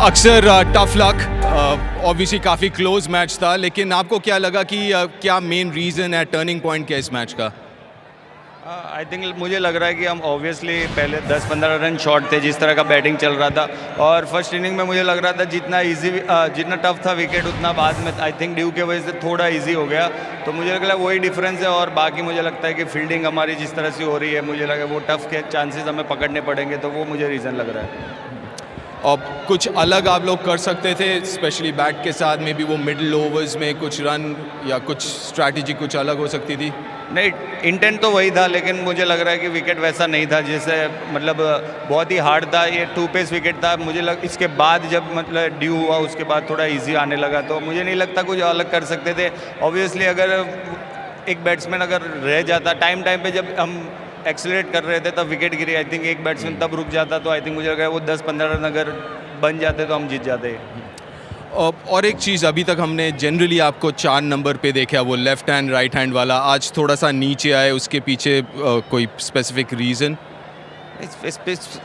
अक्सर tough luck obviously काफ़ी close match था, लेकिन आपको क्या लगा कि क्या मेन रीज़न है, टर्निंग पॉइंट क्या इस मैच का? आई थिंक मुझे लग रहा है कि हम ऑब्वियसली पहले 10-15 रन शॉर्ट थे, जिस तरह का बैटिंग चल रहा था। और फर्स्ट इनिंग में मुझे लग रहा था जितना टफ था विकेट, उतना बाद में आई थिंक ड्यू की वजह से थोड़ा इजी हो गया। तो मुझे लग रहा है वही डिफरेंस है। और बाकी मुझे लगता है कि फील्डिंग हमारी जिस तरह से हो रही है, मुझे लगा वो टफ के चांसेस हमें पकड़ने पड़ेंगे, तो वो मुझे रीज़न लग रहा है। और कुछ अलग आप लोग कर सकते थे, स्पेशली बैट के साथ में भी, वो मिडल ओवर्स में कुछ रन या कुछ स्ट्रैटेजी कुछ अलग हो सकती थी? नहीं, इंटेंट तो वही था, लेकिन मुझे लग रहा है कि विकेट वैसा नहीं था जैसे, मतलब बहुत ही हार्ड था। ये 2 पेस विकेट था। इसके बाद जब मतलब ड्यू हुआ, उसके बाद थोड़ा इजी आने लगा, तो मुझे नहीं लगता कुछ अलग कर सकते थे। ऑब्वियसली अगर एक बैट्समैन अगर रह जाता टाइम पे, जब हम एक्सेलरेट कर रहे थे तब विकेट गिरी, आई थिंक एक बैट्समैन तब रुक जाता, तो आई थिंक मुझे लग रहा है वो 10-15 रन अगर बन जाते तो हम जीत जाते। और एक चीज़, अभी तक हमने जनरली आपको 4 नंबर पे देखा, वो लेफ्ट हैंड राइट हैंड वाला, आज थोड़ा सा नीचे आए, उसके पीछे कोई स्पेसिफिक रीज़न?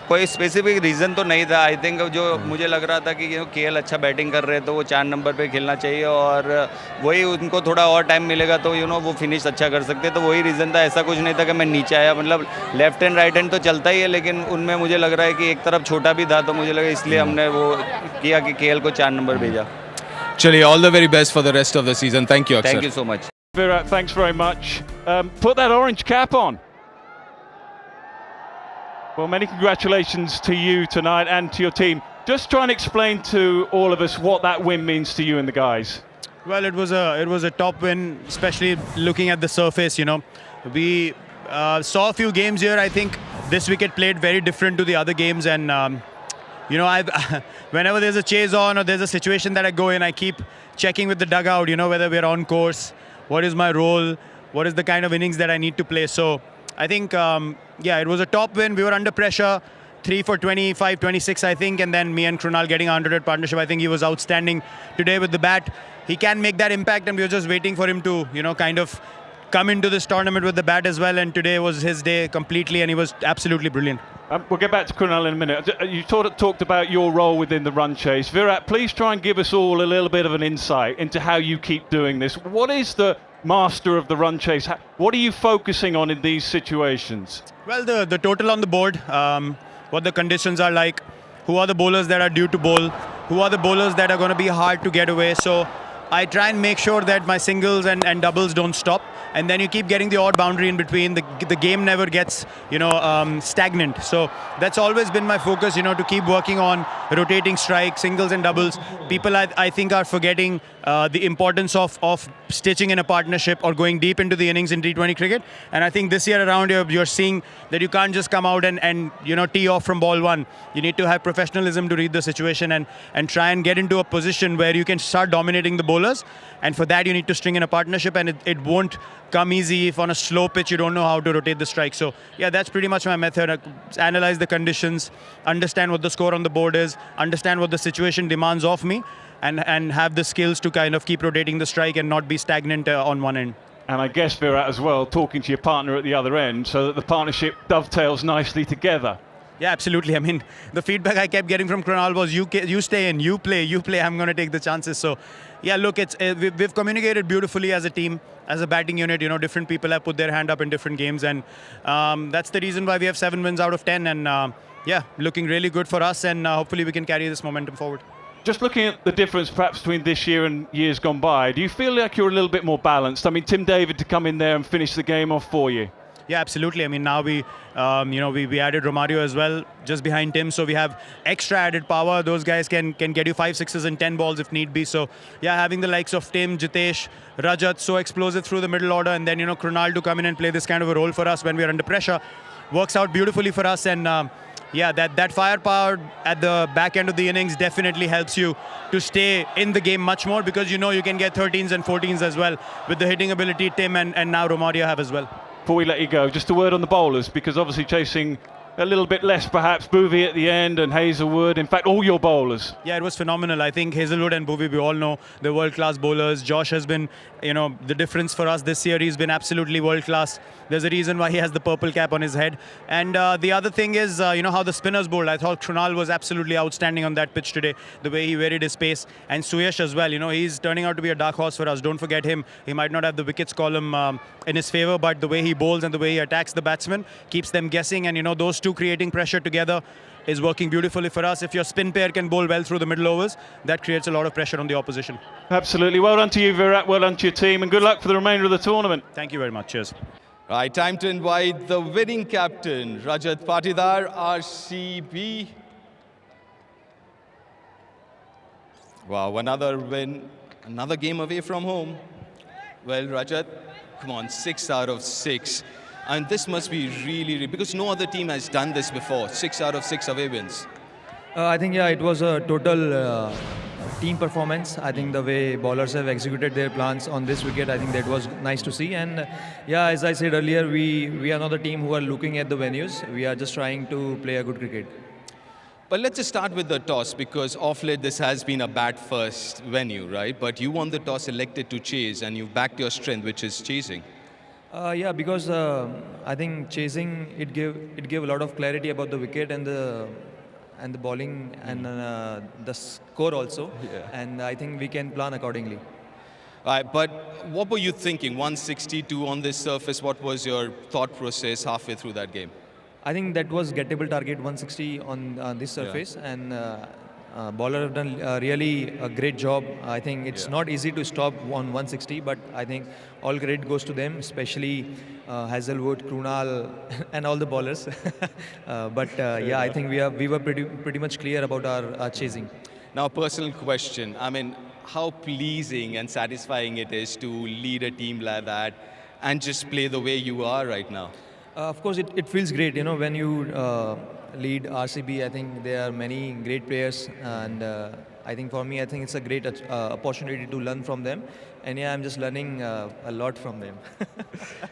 कोई स्पेसिफिक रीज़न तो नहीं था। आई थिंक जो मुझे लग रहा था कि केएल अच्छा बैटिंग कर रहे हैं, तो वो 4 नंबर पे खेलना चाहिए, और वही उनको थोड़ा और टाइम मिलेगा तो वो फिनिश अच्छा कर सकते हैं। तो वही रीज़न था, ऐसा कुछ नहीं था कि मैं नीचे आया। मतलब लेफ्ट हैंड राइट हैंड तो चलता ही है, लेकिन उनमें मुझे लग रहा है कि एक तरफ छोटा भी था, तो मुझे लगा इसलिए हमने वो किया कि केएल को 4 नंबर भेजा। चलिए, all the very best for the rest of the season. Thank you. Thank you so much Virat, thanks very much. Put that orange cap on. Well, many congratulations to you tonight and to your team. Just try and explain to all of us what that win means to you and the guys. Well, it was a top win, especially looking at the surface. We saw a few games here. I think this wicket played very different to the other games, and I've whenever there's a chase on or there's a situation that I go in, I keep checking with the dugout. Whether we're on course, what is my role, what is the kind of innings that I need to play. So I think, it was a top win. We were under pressure, 3 for 25, 26, I think, and then me and Krunal getting 100 partnership. I think he was outstanding today with the bat. He can make that impact, and we were just waiting for him to, kind of come into this tournament with the bat as well. And today was his day completely, and he was absolutely brilliant. We'll get back to Krunal in a minute. You talked about your role within the run chase. Virat, please try and give us all a little bit of an insight into how you keep doing this. What is the master of the run chase? What are you focusing on in these situations? Well, the total on the board, what the conditions are like, who are the bowlers that are due to bowl, who are the bowlers that are going to be hard to get away. So I try and make sure that my singles and doubles don't stop, and then you keep getting the odd boundary in between. The game never gets stagnant. So that's always been my focus, to keep working on rotating strikes, singles and doubles. People I think are forgetting the importance of stitching in a partnership or going deep into the innings in T20 cricket. And I think this year around you're seeing that you can't just come out and tee off from ball one. You need to have professionalism to read the situation and try and get into a position where you can start dominating the bowlers. And for that you need to string in a partnership, and it won't come easy if on a slow pitch you don't know how to rotate the strike. So yeah, that's pretty much my method. Analyze the conditions, understand what the score on the board is, understand what the situation demands of me, and have the skills to kind of keep rotating the strike and not be stagnant on one end. And I guess, Virat, as well, talking to your partner at the other end so that the partnership dovetails nicely together. Yeah, absolutely. I mean, the feedback I kept getting from Krunal was, you stay in, you play, I'm going to take the chances. So, yeah, look, we've communicated beautifully as a team, as a batting unit. Different people have put their hand up in different games, and that's the reason why we have 7 wins out of 10. And looking really good for us, and hopefully we can carry this momentum forward. Just looking at the difference perhaps between this year and years gone by, do you feel like you're a little bit more balanced? I mean, Tim David to come in there and finish the game off for you. Yeah, absolutely. I mean, now we added Romario as well, just behind Tim, so we have extra added power. Those guys can get you 5 sixes and 10 balls if need be. So yeah, having the likes of Tim, Jitesh, Rajat, so explosive through the middle order, and then Krunal to come in and play this kind of a role for us when we are under pressure, works out beautifully for us. And that firepower at the back end of the innings definitely helps you to stay in the game much more, because you can get 13s and 14s as well with the hitting ability Tim and now Romario have as well. Before we let you go, just a word on the bowlers, because obviously chasing a little bit less perhaps Boovi at the end and Hazelwood. In fact, all your bowlers. Yeah, it was phenomenal. I think Hazelwood and Bhuvi, we all know they're world-class bowlers. Josh has been, the difference for us this year. He's been absolutely world-class. There's a reason why he has the purple cap on his head. And the other thing is, how the spinners bowled. I thought Krunal was absolutely outstanding on that pitch today, the way he varied his pace. And Suyash as well. He's turning out to be a dark horse for us. Don't forget him. He might not have the wickets column in his favour, but the way he bowls and the way he attacks the batsmen keeps them guessing. And, those two creating pressure together is working beautifully for us. If your spin pair can bowl well through the middle overs, that creates a lot of pressure on the opposition. Absolutely. Well done to you, Virat. Well done to your team. And good luck for the remainder of the tournament. Thank you very much. Cheers. Right, time to invite the winning captain, Rajat Patidar, RCB. Wow, another win, another game away from home. Well, Rajat, come on, 6 out of 6. And this must be really, because no other team has done this before. 6 out of 6 away wins. I think, yeah, it was a total team performance. I think the way bowlers have executed their plans on this wicket, I think that was nice to see. And yeah, as I said earlier, we are not the team who are looking at the venues. We are just trying to play a good cricket. But let's just start with the toss, because off late this has been a bat first venue, right? But you won the toss, elected to chase, and you backed your strength, which is chasing. Yeah, because I think chasing it gave a lot of clarity about the wicket and the bowling and the score also. Yeah. And I think we can plan accordingly. All right, but what were you thinking? 162 on this surface. What was your thought process halfway through that game? I think that was gettable target 160 on this surface, and bowler have done really a great job. I think it's not easy to stop on 160, but I think all credit goes to them, especially Hazelwood, Krunal, and all the bowlers. Yeah, I think we were pretty much clear about our chasing. Now, a personal question. I mean, how pleasing and satisfying it is to lead a team like that and just play the way you are right now. Of course, it feels great, when you lead RCB. I think there are many great players, and I think for me, I think it's a great opportunity to learn from them. And yeah, I'm just learning a lot from them.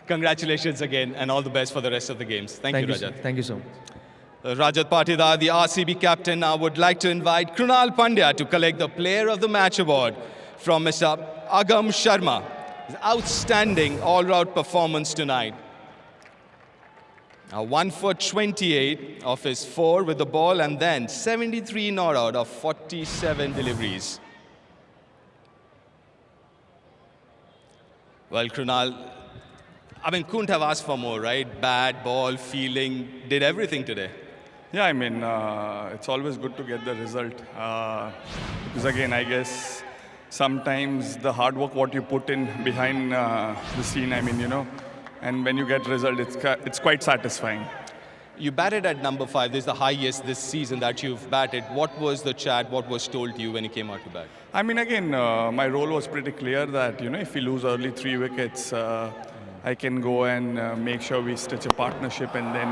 Congratulations again, and all the best for the rest of the games. Thank you, Rajat. Thank you so much. Rajat Patidar, the RCB captain, now would like to invite Krunal Pandya to collect the Player of the Match award from Mr. Agam Sharma. His outstanding all-round performance tonight. Now 1 for 28 of his 4 with the ball, and then 73 not out of 47 deliveries. Well, Krunal, I mean, couldn't have asked for more, right? Bat, ball, fielding, did everything today. Yeah, I mean, it's always good to get the result. Because again, I guess sometimes the hard work what you put in behind the scene, I mean, and when you get result, it's quite satisfying. You batted at number 5. This is the highest this season that you've batted. What was the chat? What was told to you when you came out to bat? I mean, again, my role was pretty clear that, if we lose early 3 wickets, I can go and make sure we stitch a partnership, and then,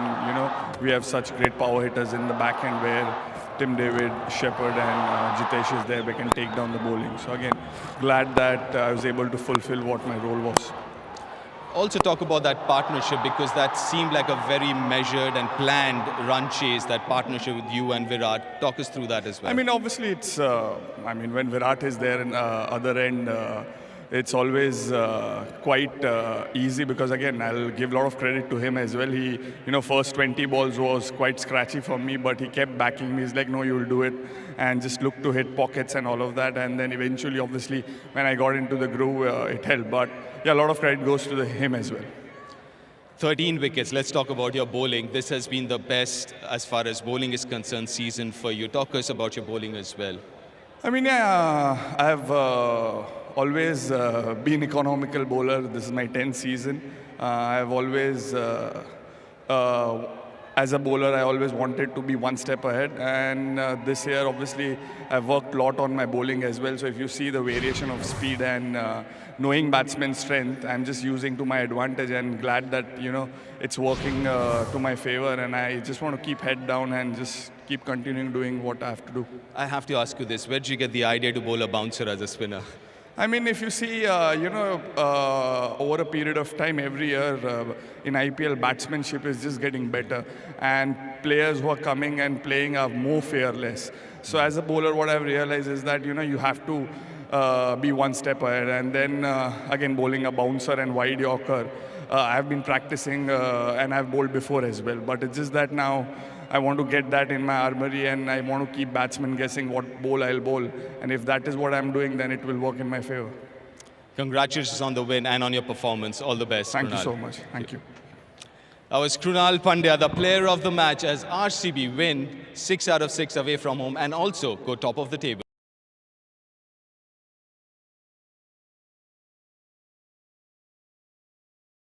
we have such great power hitters in the back end where Tim David, Shepherd and Jitesh is there. We can take down the bowling. So again, glad that I was able to fulfill what my role was. Also talk about that partnership, because that seemed like a very measured and planned run chase, that partnership with you and Virat. Talk us through that as well. I mean, obviously it's, when Virat is there in other end, it's always quite easy, because again, I'll give a lot of credit to him as well. He, first 20 balls was quite scratchy for me, but he kept backing me. He's like, no, you'll do it. And just look to hit pockets and all of that. And then eventually, obviously, when I got into the groove, it helped. But yeah, a lot of credit goes to him as well. 13 wickets. Let's talk about your bowling. This has been the best as far as bowling is concerned season for you. Talk us about your bowling as well. I mean, yeah, I've always been economical bowler. This is my 10th season. I've always, as a bowler, I always wanted to be one step ahead. And this year, obviously, I've worked a lot on my bowling as well. So if you see the variation of speed and knowing batsman's strength, I'm just using to my advantage, and glad that, it's working to my favor. And I just want to keep head down and just keep continuing doing what I have to do. I have to ask you this. Where did you get the idea to bowl a bouncer as a spinner? I mean, if you see, over a period of time, every year in IPL, batsmanship is just getting better. And players who are coming and playing are more fearless. So as a bowler, what I've realized is that you have to be one step ahead. And then again, bowling a bouncer and wide Yorker, I've been practicing and I've bowled before as well. But it's just that now I want to get that in my armory, and I want to keep batsmen guessing what bowl I'll bowl. And if that is what I'm doing, then it will work in my favor. Congratulations on the win and on your performance. All the best, Thank you Krunal. so much. Thank you. That was Krunal Pandya, the player of the match, as RCB win 6 out of 6 away from home and also go top of the table.